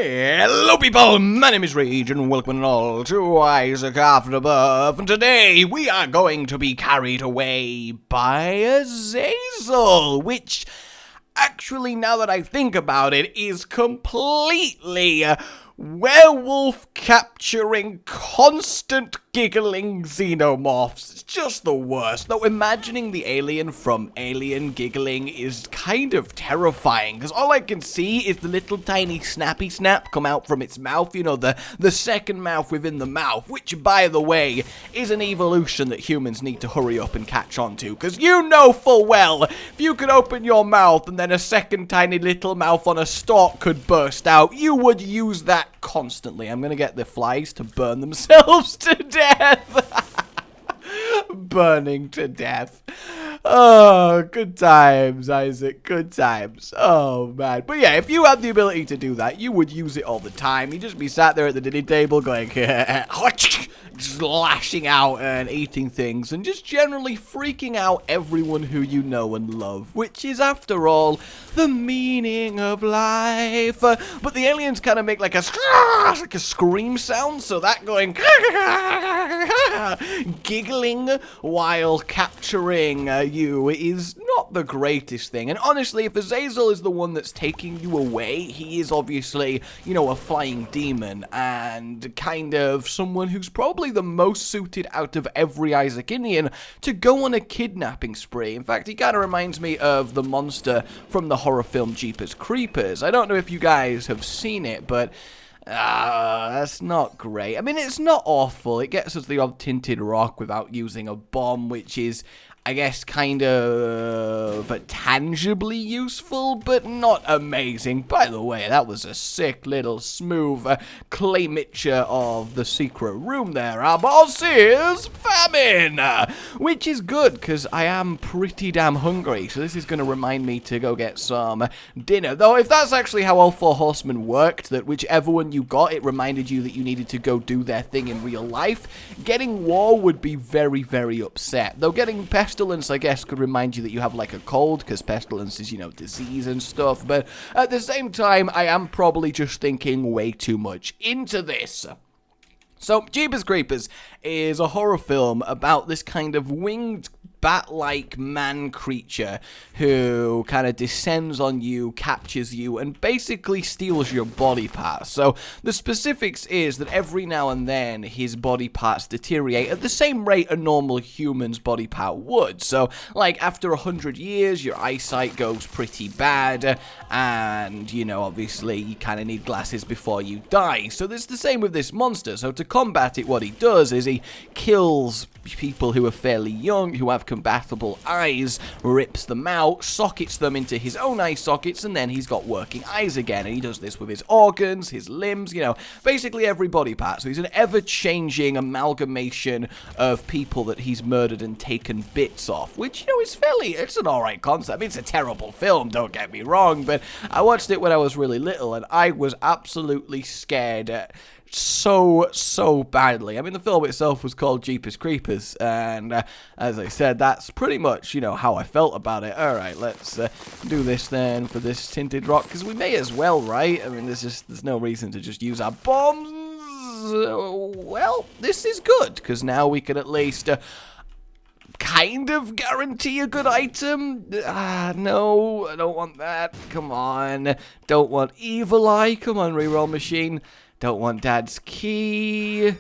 Hello people, my name is Rage and welcome all to Isaac Afterbirth, and today we are going to be carried away by Azazel, which actually, now that I think about it, is completely werewolf capturing constant giggling xenomorphs. It's just the worst. Though imagining the alien from Alien giggling is kind of terrifying, because all I can see is the little tiny snappy snap come out from its mouth, you know, the second mouth within the mouth, which, by the way, is an evolution that humans need to hurry up and catch on to, because you know full well, if you could open your mouth and then a second tiny little mouth on a stalk could burst out, you would use that constantly. I'm gonna get the flies to burn themselves to death. Burning to death. Oh, good times, Isaac. Good times. Oh, man. But yeah, if you had the ability to do that, you would use it all the time. You'd just be sat there at the dinner table going, just lashing out and eating things and just generally freaking out everyone who you know and love, which is, after all, the meaning of life. But the aliens kind of make like a scream sound, so that going giggling while capturing you is not the greatest thing. And honestly, if Azazel is the one that's taking you away, he is obviously, you know, a flying demon and kind of someone who's probably the most suited out of every Isaacinian to go on a kidnapping spree. In fact, he kind of reminds me of the monster from the horror film Jeepers Creepers. I don't know if you guys have seen it, but that's not great. I mean, it's not awful. It gets us the odd tinted rock without using a bomb, which is, I guess, kind of tangibly useful, but not amazing. By the way, that was a sick little smooth clay mixture of the secret room there. Our boss is famine, which is good, because I am pretty damn hungry, so this is going to remind me to go get some dinner. Though, if that's actually how all four horsemen worked, that whichever one you got, it reminded you that you needed to go do their thing in real life, getting war would be very, very upset. Though getting pestilence, I guess, could remind you that you have like a cold, because pestilence is, you know, disease and stuff. But at the same time, I am probably just thinking way too much into this. So, Jeepers Creepers is a horror film about this kind of winged bat-like man creature who kind of descends on you, captures you, and basically steals your body parts. So the specifics is that every now and then his body parts deteriorate at the same rate a normal human's body part would. So like after 100 years, your eyesight goes pretty bad, and you know, obviously you kind of need glasses before you die. So it's the same with this monster. So to combat it, what he does is he kills people who are fairly young, who have compatible eyes, rips them out, sockets them into his own eye sockets, and then he's got working eyes again. And he does this with his organs, his limbs, you know, basically every body part. So he's an ever-changing amalgamation of people that he's murdered and taken bits off, which, you know, is it's an alright concept. I mean, it's a terrible film, don't get me wrong, but I watched it when I was really little, and I was absolutely scared so badly. I mean, the film itself was called Jeepers Creepers, and as I said, that's pretty much, you know, how I felt about it. Alright, let's do this then for this tinted rock, because we may as well, right? I mean, there's no reason to just use our bombs. Well, this is good, because now we can at least kind of guarantee a good item. No, I don't want that. Come on. Don't want Evil Eye. Come on, reroll machine. Don't want Dad's key,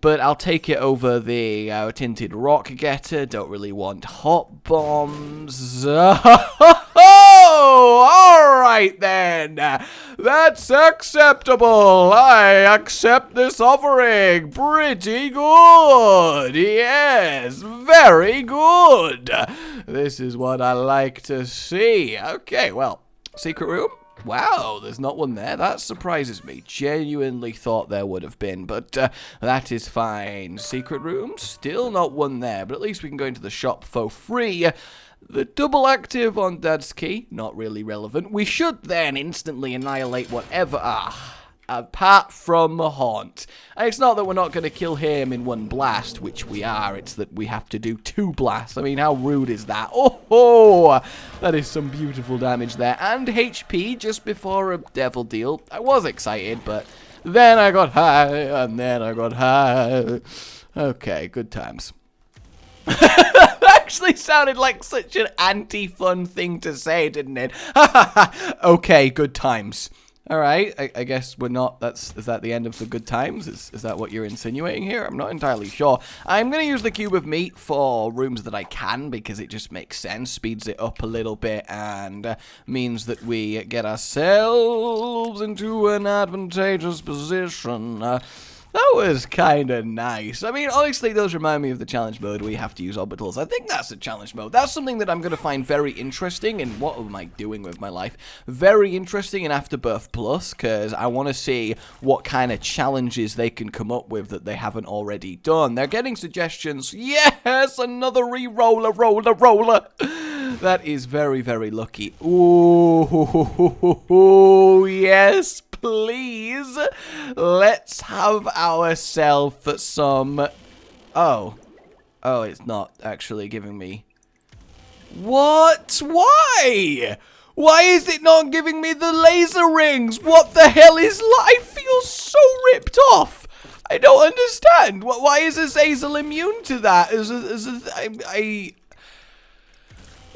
but I'll take it over the tinted rock getter. Don't really want hot bombs. Oh, all right then. That's acceptable. I accept this offering. Pretty good. Yes, very good. This is what I like to see. Okay, well, secret room. Wow, there's not one there. That surprises me. Genuinely thought there would have been, but that is fine. Secret room, still not one there, but at least we can go into the shop for free. The double active on Dad's key, not really relevant. We should then instantly annihilate whatever. apart from Haunt. And it's not that we're not going to kill him in one blast, which we are. It's that we have to do 2 blasts. I mean, how rude is that? Oh, that is some beautiful damage there. And HP just before a devil deal. I was excited, but then I got high, and then I got high. Okay, good times. Actually sounded like such an anti-fun thing to say, didn't it? Okay, good times. Alright, I guess we're not, is that the end of the good times? Is that what you're insinuating here? I'm not entirely sure. I'm going to use the cube of meat for rooms that I can, because it just makes sense, speeds it up a little bit, and means that we get ourselves into an advantageous position. That was kind of nice. I mean, honestly, those remind me of the challenge mode where you have to use orbitals. I think that's a challenge mode. That's something that I'm going to find very interesting in, what am I doing with my life? Very interesting in Afterbirth Plus, because I want to see what kind of challenges they can come up with that they haven't already done. They're getting suggestions. Yes, another re-roller, roller. That is very, very lucky. Ooh, yes, please. Let's have ourselves some... Oh, it's not actually giving me... What? Why? Why is it not giving me the laser rings? What the hell is... I feel so ripped off. I don't understand. Why is Azazel immune to that?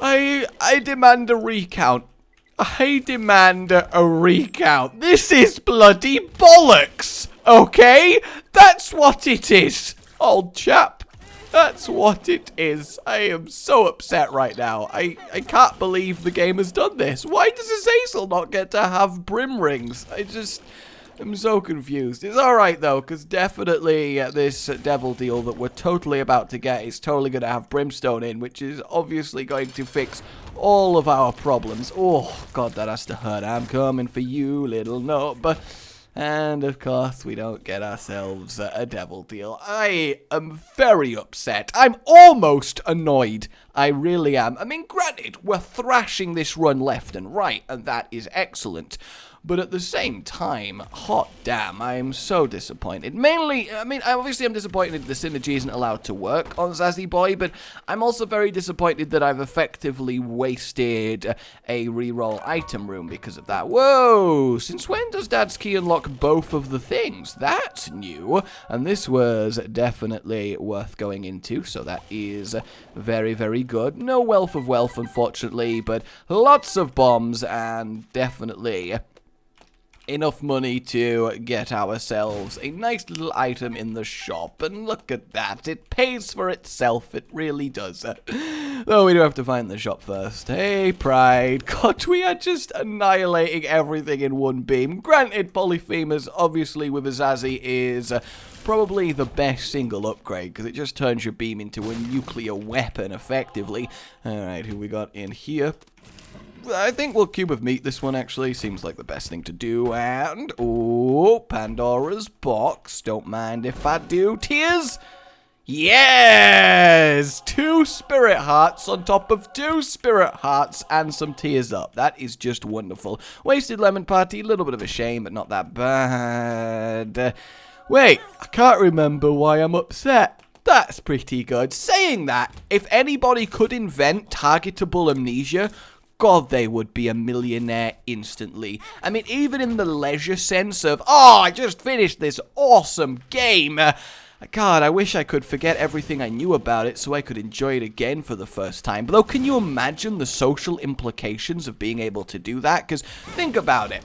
I demand a recount. I demand a recount. This is bloody bollocks, okay? That's what it is, old chap. That's what it is. I am so upset right now. I can't believe the game has done this. Why does Azazel not get to have brim rings? I'm so confused. It's alright though, because definitely this devil deal that we're totally about to get is totally going to have brimstone in, which is obviously going to fix all of our problems. Oh, God, that has to hurt. I'm coming for you, little nub. And, of course, we don't get ourselves a devil deal. I am very upset. I'm almost annoyed. I really am. I mean, granted, we're thrashing this run left and right, and that is excellent. But at the same time, hot damn, I am so disappointed. Mainly, I mean, obviously I'm disappointed the synergy isn't allowed to work on Zazzy Boy, but I'm also very disappointed that I've effectively wasted a reroll item room because of that. Whoa! Since when does Dad's Key unlock both of the things? That's new, and this was definitely worth going into, so that is very, very good. No wealth of wealth, unfortunately, but lots of bombs, and definitely... enough money to get ourselves a nice little item in the shop, and look at that, it pays for itself, it really does. Though we do have to find the shop first. Hey, Pride. God, we are just annihilating everything in one beam. Granted, Polyphemus, obviously with Azazi, is probably the best single upgrade, because it just turns your beam into a nuclear weapon, effectively. Alright, who we got in here? I think we'll cube of meat this one, actually. Seems like the best thing to do. And, oh, Pandora's box. Don't mind if I do. Tears? Yes! 2 spirit hearts on top of 2 spirit hearts and some tears up. That is just wonderful. Wasted lemon party. A little bit of a shame, but not that bad. Wait, I can't remember why I'm upset. That's pretty good. Saying that, if anybody could invent targetable amnesia... God, they would be a millionaire instantly. I mean, even in the leisure sense of, oh, I just finished this awesome game. God, I wish I could forget everything I knew about it so I could enjoy it again for the first time. But though, can you imagine the social implications of being able to do that? Because think about it.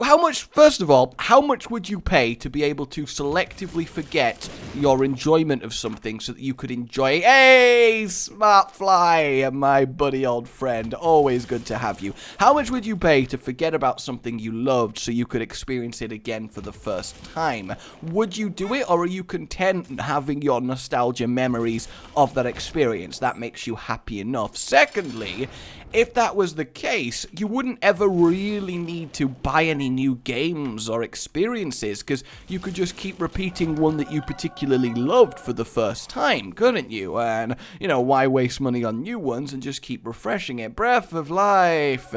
How much, first of all, how much would you pay to be able to selectively forget your enjoyment of something so that you could enjoy? Hey, Smartfly, my buddy old friend, always good to have you. How much would you pay to forget about something you loved so you could experience it again for the first time? Would you do it, or are you content having your nostalgia memories of that experience? That makes you happy enough. Secondly, if that was the case, you wouldn't ever really need to buy any new games or experiences, because you could just keep repeating one that you particularly loved for the first time, couldn't you? And, you know, why waste money on new ones and just keep refreshing it? Breath of Life.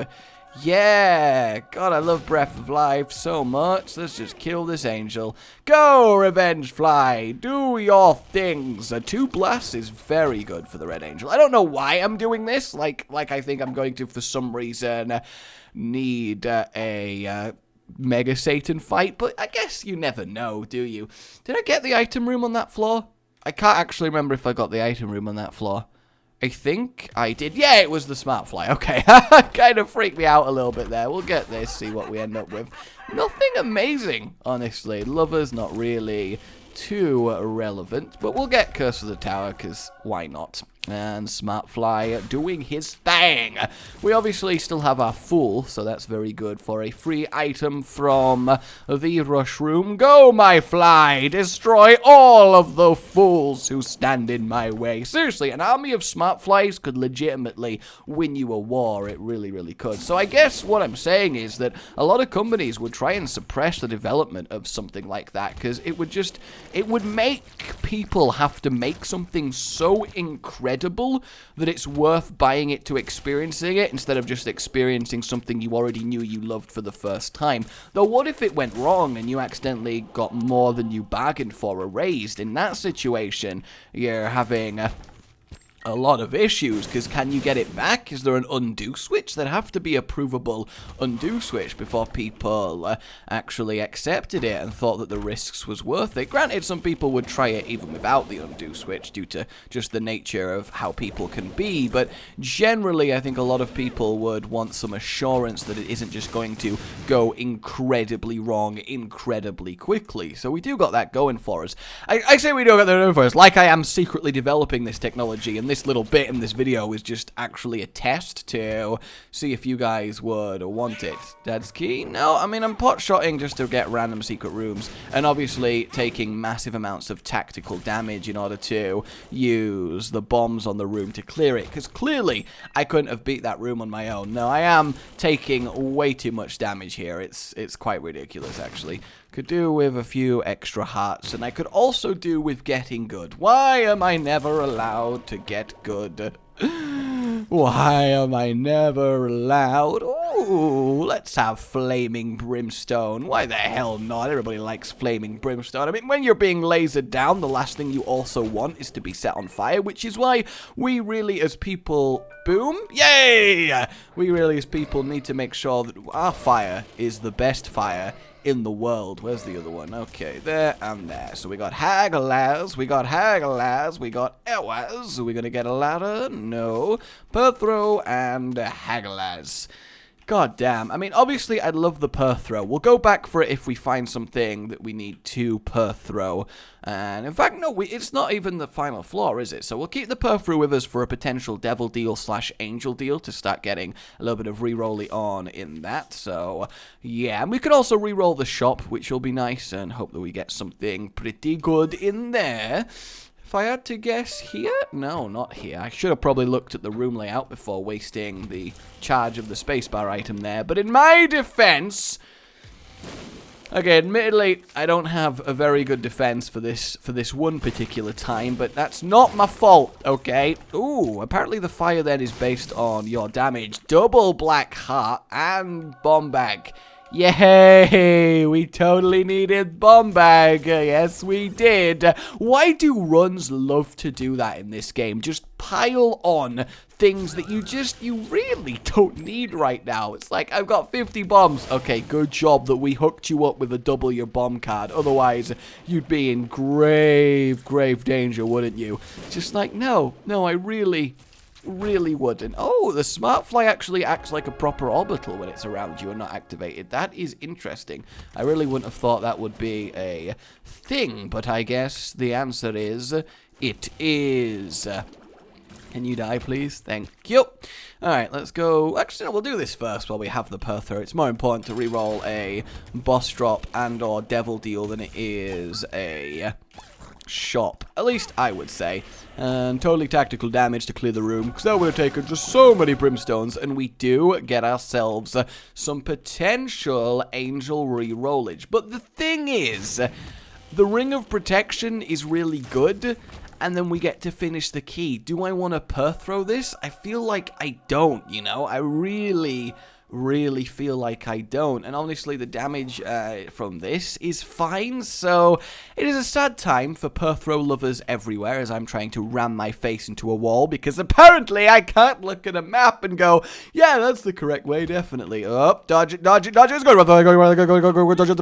Yeah, God, I love Breath of Life so much. Let's just kill this angel. Go, Revenge Fly, do your things. 2 blasts is very good for the red angel. I don't know why I'm doing this. Like I think I'm going to, for some reason, need a Mega Satan fight, but I guess you never know, do you? Did I get the item room on that floor? I can't actually remember if I got the item room on that floor. I think I did. Yeah, it was the smart fly. Okay, kind of freaked me out a little bit there. We'll get this, see what we end up with. Nothing amazing, honestly. Lover's not really too relevant, but we'll get Curse of the Tower, because why not? And Smart Fly doing his thing. We obviously still have our Fool, so that's very good for a free item from the Rush Room. Go, my fly! Destroy all of the fools who stand in my way. Seriously, an army of Smart Flies could legitimately win you a war. It really, really could. So I guess what I'm saying is that a lot of companies would try and suppress the development of something like that, because it would make people have to make something so incredible that it's worth buying it to experiencing it instead of just experiencing something you already knew you loved for the first time. Though what if it went wrong and you accidentally got more than you bargained for erased? In that situation, you're having a lot of issues, because can you get it back? Is there an undo switch? There'd have to be a provable undo switch before people actually accepted it and thought that the risks was worth it. Granted, some people would try it even without the undo switch due to just the nature of how people can be, but generally I think a lot of people would want some assurance that it isn't just going to go incredibly wrong incredibly quickly. So we do got that going for us. I say we do got that going for us like I am secretly developing this technology, and this little bit in this video is just actually a test to see if you guys would want it. Dad's key? No, I mean, I'm pot-shotting just to get random secret rooms, and obviously taking massive amounts of tactical damage in order to use the bombs on the room to clear it, because clearly I couldn't have beat that room on my own. No, I am taking way too much damage here. It's quite ridiculous, actually. Could do with a few extra hearts, and I could also do with getting good. Why am I never allowed to get good? Why am I never allowed? Ooh, let's have flaming brimstone. Why the hell not? Everybody likes flaming brimstone. I mean, when you're being lasered down, the last thing you also want is to be set on fire, which is why we really, as people... Boom! Yay! We really, as people, need to make sure that our fire is the best fire in the world. Where's the other one? Okay, there and there. So we got Hagalaz, we got Hagalaz, we got Ewaz. Are we gonna get a ladder? No. Perthro and Hagalaz. God damn. I mean, obviously, I'd love the Perthro. We'll go back for it if we find something that we need to Perthro. And in fact, no, it's not even the final floor, is it? So we'll keep the Perthro with us for a potential devil deal / angel deal to start getting a little bit of re-rolly on in that. So, yeah. And we can also re-roll the shop, which will be nice, and hope that we get something pretty good in there. If I had to guess here? No, not here. I should have probably looked at the room layout before wasting the charge of the spacebar item there. But in my defense... Okay, admittedly, I don't have a very good defense for this one particular time, but that's not my fault, okay? Ooh, apparently the fire then is based on your damage. Double black heart and bomb bag. Yay! We totally needed bomb bag. Yes, we did. Why do runs love to do that in this game? Just pile on things that you really don't need right now. It's like, I've got 50 bombs. Okay, good job that we hooked you up with a double your bomb card. Otherwise, you'd be in grave danger, wouldn't you? Just like, no, I really wouldn't. Oh, the smart fly actually acts like a proper orbital when it's around you and not activated. That is interesting. I really wouldn't have thought that would be a thing, but I guess the answer is, it is. Can you die, please? Thank you. Alright, let's go. Actually, no, we'll do this first while we have the Perthro. It's more important to reroll a boss drop and or devil deal than it is a shop. At least I would say. And totally tactical damage to clear the room, because that would have taken just so many brimstones, and we do get ourselves some potential angel re-rollage. But the thing is, the Ring of Protection is really good, and then we get to finish the key. Do I want to Perthro this? I feel like I don't, you know? I really really feel like I don't. And honestly, the damage from this is fine. So it is a sad time for Perthrow lovers everywhere as I'm trying to ram my face into a wall because apparently I can't look at a map and go, yeah, that's the correct way, definitely. Oh, dodge it, dodge it, dodge it. It's good. Go, dodge it back, dodge it back, dodge it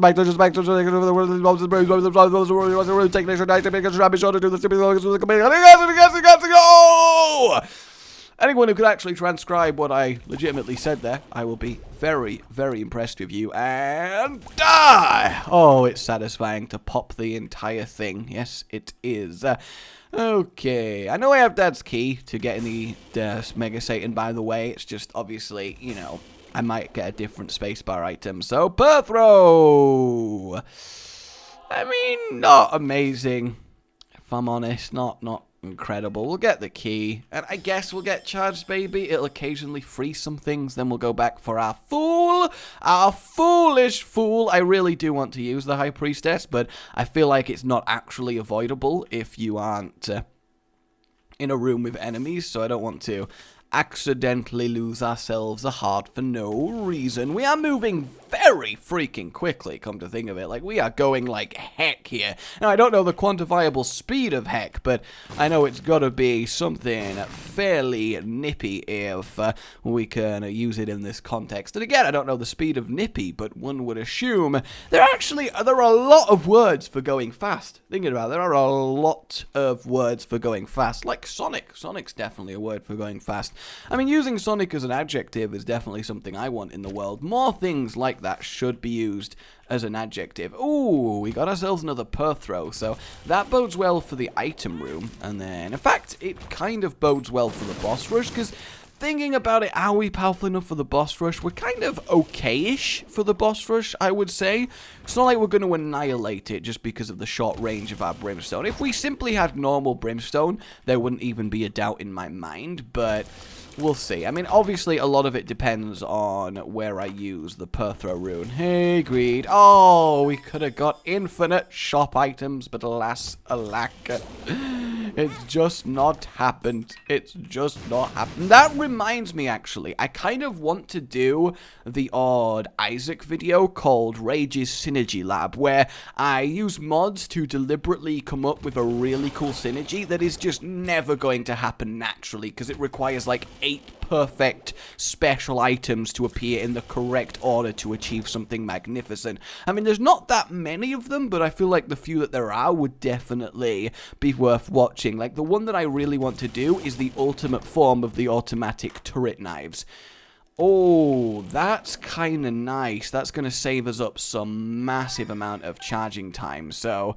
back. Anyone who could actually transcribe what I legitimately said there, I will be very, very impressed with you. And die! Oh, it's satisfying to pop the entire thing. Yes, it is. Okay, I know I have Dad's key to getting the Mega Satan, by the way. It's just, obviously, you know, I might get a different spacebar item. So, Perthrow! I mean, not amazing. If I'm honest, not incredible. We'll get the key, and I guess we'll get charged, baby. It'll occasionally freeze some things, then we'll go back for our foolish fool. I really do want to use the High Priestess, but I feel like it's not actually avoidable if you aren't in a room with enemies, so I don't want to accidentally lose ourselves a heart for no reason. We are moving very freaking quickly, come to think of it. Like, we are going like heck here. Now, I don't know the quantifiable speed of heck, but I know it's got to be something fairly nippy if we can use it in this context. And again, I don't know the speed of nippy, but one would assume there are a lot of words for going fast. Thinking about it, there are a lot of words for going fast, like Sonic. Sonic's definitely a word for going fast. I mean, using Sonic as an adjective is definitely something I want in the world. More things like that should be used as an adjective. Ooh, we got ourselves another Perthrow, so that bodes well for the item room. And then, in fact, it kind of bodes well for the boss rush, because thinking about it, are we powerful enough for the boss rush? We're kind of okay-ish for the boss rush, I would say. It's not like we're going to annihilate it just because of the short range of our Brimstone. If we simply had normal Brimstone, there wouldn't even be a doubt in my mind, but we'll see. I mean, obviously, a lot of it depends on where I use the Perthrow rune. Hey, greed. Oh, we could have got infinite shop items, but alas, alack. It's just not happened. It's just not happened. That reminds me, actually, I kind of want to do the odd Isaac video called Rage's Synergy Lab, where I use mods to deliberately come up with a really cool synergy that is just never going to happen naturally, because it requires like 8 perfect special items to appear in the correct order to achieve something magnificent. I mean, there's not that many of them, but I feel like the few that there are would definitely be worth watching. Like, the one that I really want to do is the ultimate form of the automatic turret knives. Oh, that's kind of nice. That's going to save us up some massive amount of charging time, so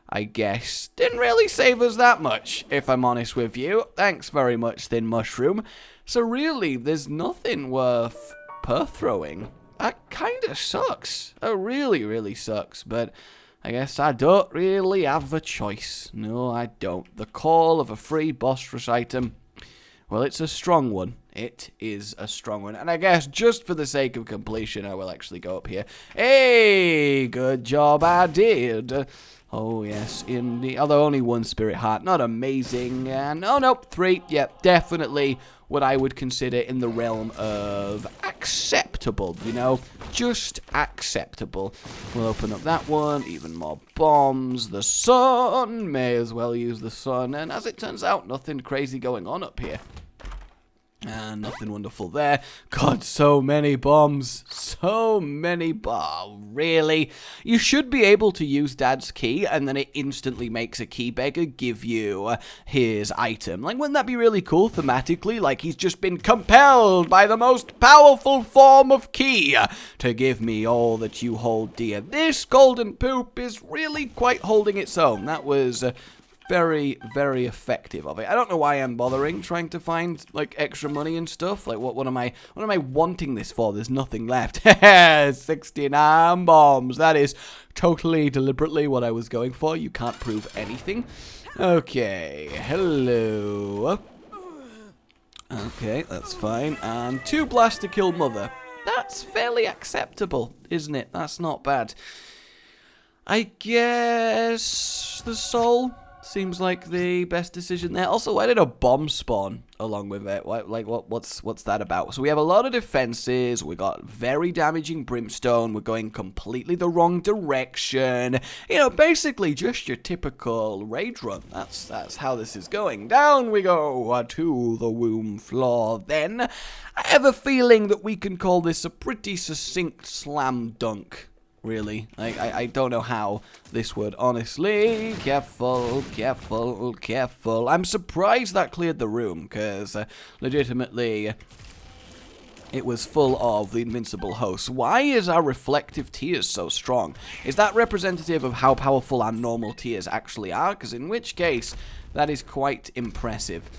I guess didn't really save us that much, if I'm honest with you. Thanks very much, Thin Mushroom. So really, there's nothing worth Perthrowing. That kind of sucks. That really, really sucks, but I guess I don't really have a choice. No, I don't. The call of a free boss rush item, well, it's a strong one. It is a strong one. And I guess just for the sake of completion, I will actually go up here. Hey, good job I did. Oh, yes, indeed. Although only 1 spirit heart. Not amazing. And, oh, nope, 3. Yep, definitely what I would consider in the realm of acceptable, you know? Just acceptable. We'll open up that one. Even more bombs. The sun. May as well use the sun. And as it turns out, nothing crazy going on up here. And nothing wonderful there. God, so many bombs. So many bombs. Really? You should be able to use Dad's key, and then it instantly makes a key beggar give you his item. Like, wouldn't that be really cool thematically? Like, he's just been compelled by the most powerful form of key to give me all that you hold dear. This golden poop is really quite holding its own. That was very, very effective of it. I don't know why I'm bothering trying to find like extra money and stuff. Like, what am I wanting this for? There's nothing left. 69 bombs. That is totally deliberately what I was going for. You can't prove anything. Okay, hello. Okay, that's fine. And 2 blasts to kill Mother. That's fairly acceptable, isn't it? That's not bad. I guess the soul seems like the best decision there. Also, why did a bomb spawn along with it. What's that about? So we have a lot of defenses. We got very damaging brimstone. We're going completely the wrong direction. You know, basically just your typical rage run. That's how this is going. Down we go to the womb floor. Then I have a feeling that we can call this a pretty succinct slam dunk. Really, I don't know how this would, honestly. Careful, careful, careful. I'm surprised that cleared the room, because legitimately, it was full of the invincible hosts. Why is our reflective tears so strong? Is that representative of how powerful our normal tears actually are? Because in which case, that is quite impressive.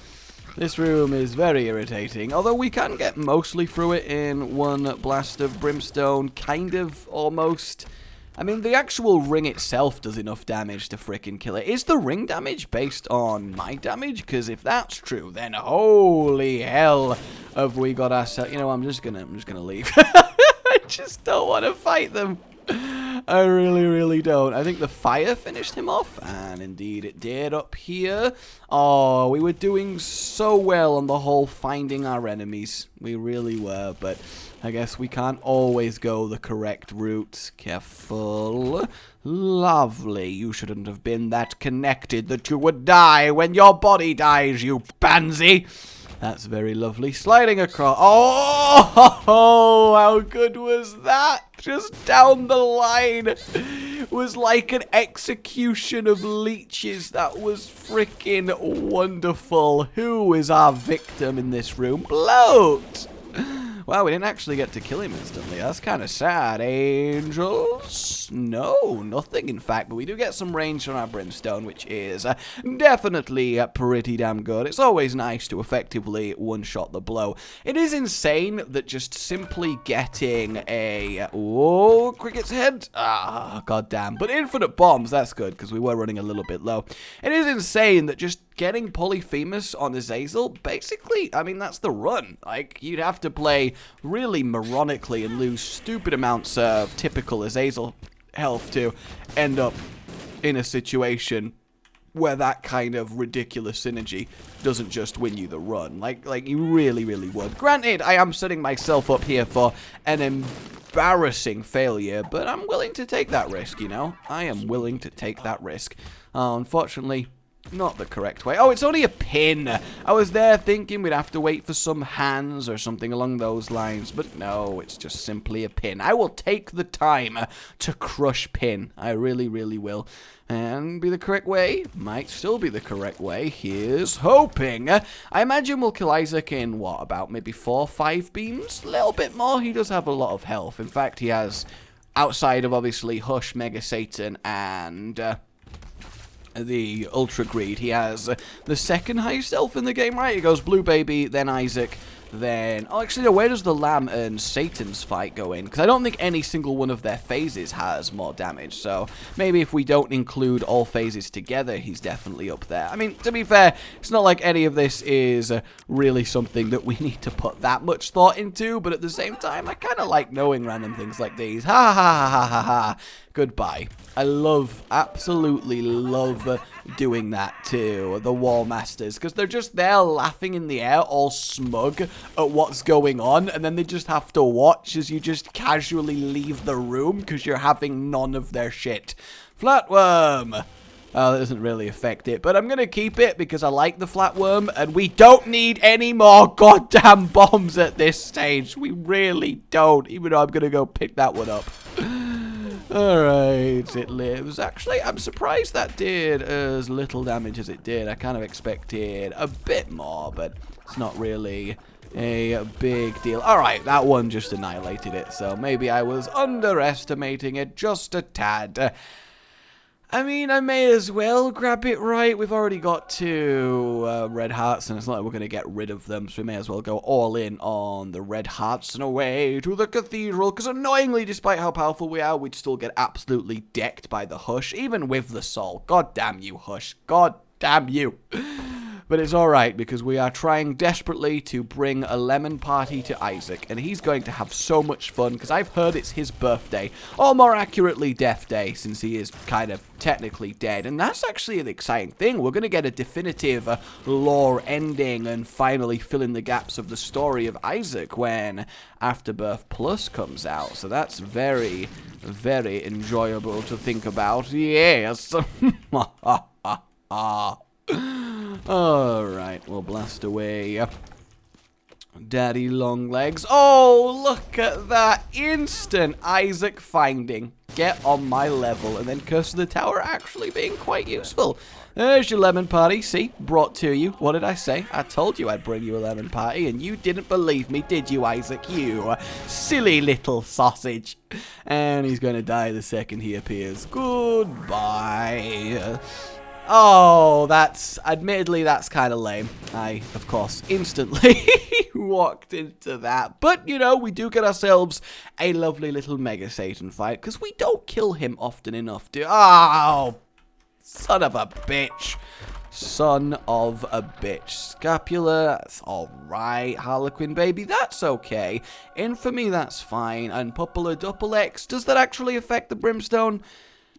This room is very irritating, although we can get mostly through it in one blast of brimstone, kind of, almost. I mean, the actual ring itself does enough damage to frickin' kill it. Is the ring damage based on my damage? Because if that's true, then holy hell have we got ourselves... You know, I'm just gonna leave. I just don't want to fight them. I really, really don't. I think the fire finished him off, and indeed it did up here. Oh, we were doing so well on the whole finding our enemies. We really were, but I guess we can't always go the correct route. Careful. Lovely. You shouldn't have been that connected that you would die when your body dies, you pansy. That's very lovely. Sliding across. Oh, how good was that? Just down the line. Was like an execution of leeches. That was freaking wonderful. Who is our victim in this room? Bloat. Wow, we didn't actually get to kill him instantly. That's kind of sad. Angels? No, nothing in fact. But we do get some range on our brimstone, which is definitely pretty damn good. It's always nice to effectively one-shot the blow. It is insane that just simply getting a... Whoa, cricket's head. Ah, goddamn. But infinite bombs, that's good, because we were running a little bit low. It is insane that just getting Polyphemus on Azazel, basically, I mean, that's the run. Like, you'd have to play really moronically and lose stupid amounts of typical Azazel health to end up in a situation where that kind of ridiculous synergy doesn't just win you the run. Like you really, really would. Granted, I am setting myself up here for an embarrassing failure, but I'm willing to take that risk, you know? I am willing to take that risk. Unfortunately, not the correct way. Oh, it's only a pin. I was there thinking we'd have to wait for some hands or something along those lines, but no, it's just simply a pin. I will take the time to crush pin. I really, really will. And be the correct way? Might still be the correct way. Here's hoping. I imagine we'll kill Isaac in, what, about maybe 4 or 5 beams? A little bit more. He does have a lot of health. In fact, he has, outside of obviously Hush, Mega Satan, and... the Ultra Greed. He has the second highest health in the game, right? It goes Blue Baby, then Isaac, then... Oh, actually, no, where does the Lamb and Satan's fight go in? Because I don't think any single one of their phases has more damage, so maybe if we don't include all phases together, he's definitely up there. I mean, to be fair, it's not like any of this is really something that we need to put that much thought into, but at the same time, I kind of like knowing random things like these. Ha ha ha ha ha ha. Goodbye. I absolutely love doing that to the Wall Masters, because they're just there laughing in the air, all smug at what's going on, and then they just have to watch as you just casually leave the room because you're having none of their shit. Flatworm! Oh, that doesn't really affect it, but I'm going to keep it because I like the flatworm, and we don't need any more goddamn bombs at this stage. We really don't, even though I'm going to go pick that one up. Alright, it lives. Actually, I'm surprised that did as little damage as it did. I kind of expected a bit more, but it's not really a big deal. Alright, that one just annihilated it, so maybe I was underestimating it just a tad. I mean, I may as well grab it right. We've already got 2 red hearts, and it's not like we're going to get rid of them, so we may as well go all in on the red hearts and away to the cathedral, because annoyingly, despite how powerful we are, we'd still get absolutely decked by the Hush, even with the soul. God damn you, Hush. God damn you. But it's alright, because we are trying desperately to bring a lemon party to Isaac, and he's going to have so much fun, because I've heard it's his birthday, or more accurately, death day, since he is kind of technically dead, and that's actually an exciting thing. We're going to get a definitive lore ending, and finally fill in the gaps of the story of Isaac when Afterbirth Plus comes out, so that's very, very enjoyable to think about. Yes! Alright, we'll blast away Daddy Longlegs. Oh, look at that instant Isaac finding. Get on my level, and then Curse of the Tower actually being quite useful. There's your lemon party. See, brought to you. What did I say? I told you I'd bring you a lemon party, and you didn't believe me, did you, Isaac? You silly little sausage. And he's going to die the second he appears. Goodbye. Oh, admittedly, that's kind of lame. I, of course, instantly walked into that. But, you know, we do get ourselves a lovely little Mega Satan fight, because we don't kill him often enough, do— Oh, son of a bitch. Son of a bitch. Scapula, that's alright. Harlequin baby, that's okay. Infamy, that's fine. And Pupula Double X, does that actually affect the brimstone?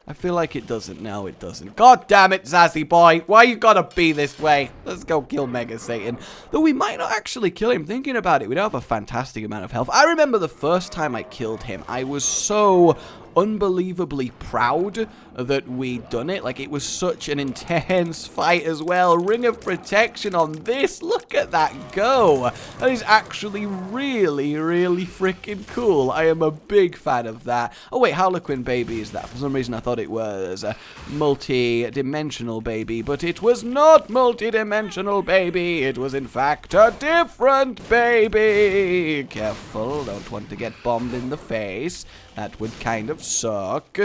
I feel like it doesn't. No, it doesn't. God damn it, Zazzy boy. Why you gotta be this way? Let's go kill Mega Satan. Though we might not actually kill him. Thinking about it, we don't have a fantastic amount of health. I remember the first time I killed him, I was so unbelievably proud that we'd done it. Like, it was such an intense fight as well. Ring of Protection on this. Look at that go. That is actually really, really freaking cool. I am a big fan of that. Oh, wait, Harlequin baby is that. For some reason, I thought it was a multi-dimensional baby, but it was not multi-dimensional baby. It was, in fact, a different baby. Careful. Don't want to get bombed in the face. That would kind of suck.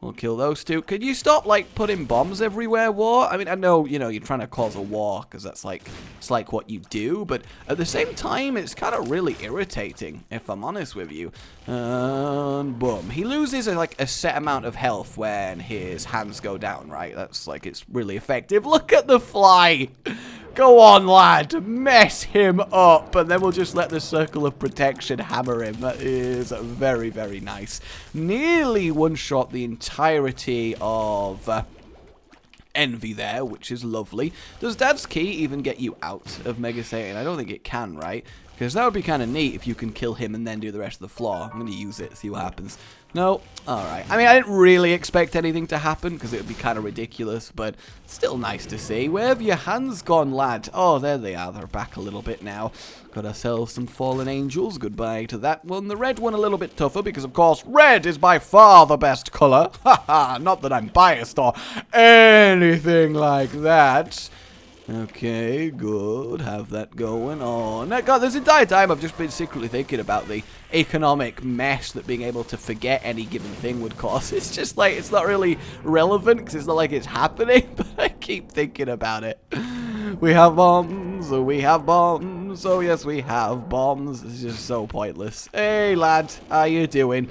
We'll kill those two. Could you stop, like, putting bombs everywhere, War? I mean, I know, you know, you're trying to cause a war, because that's, like, it's like what you do, but at the same time, it's kind of really irritating, if I'm honest with you. And boom. He loses, like, a set amount of health when his hands go down, right? That's, like, it's really effective. Look at the fly! Go on, lad. Mess him up. And then we'll just let the Circle of Protection hammer him. That is very, very nice. Nearly one-shot the entirety of Envy there, which is lovely. Does Dad's Key even get you out of Mega Satan? I don't think it can, right? Because that would be kind of neat if you can kill him and then do the rest of the floor. I'm going to use it, see what happens. No? Alright. I mean, I didn't really expect anything to happen, because it would be kind of ridiculous, but still nice to see. Where have your hands gone, lad? Oh, there they are. They're back a little bit now. Got ourselves some fallen angels. Goodbye to that one. The red one a little bit tougher, because, of course, red is by far the best color. Haha, not that I'm biased or anything like that. Okay, good. Have that going on. God, this entire time I've just been secretly thinking about the economic mess that being able to forget any given thing would cause. It's just like, it's not really relevant because it's not like it's happening, but I keep thinking about it. We have bombs. We have bombs. Oh, yes, we have bombs. It's just so pointless. Hey, lad. How you doing?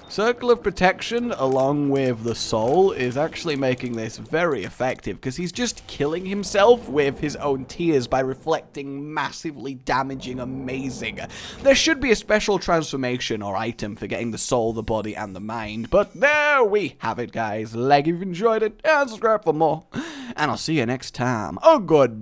Circle of Protection, along with the soul, is actually making this very effective, because he's just killing himself with his own tears by reflecting massively damaging amazing. There should be a special transformation or item for getting the soul, the body, and the mind, but there we have it, guys. Like if you've enjoyed it, and subscribe for more, and I'll see you next time. Oh, goodbye.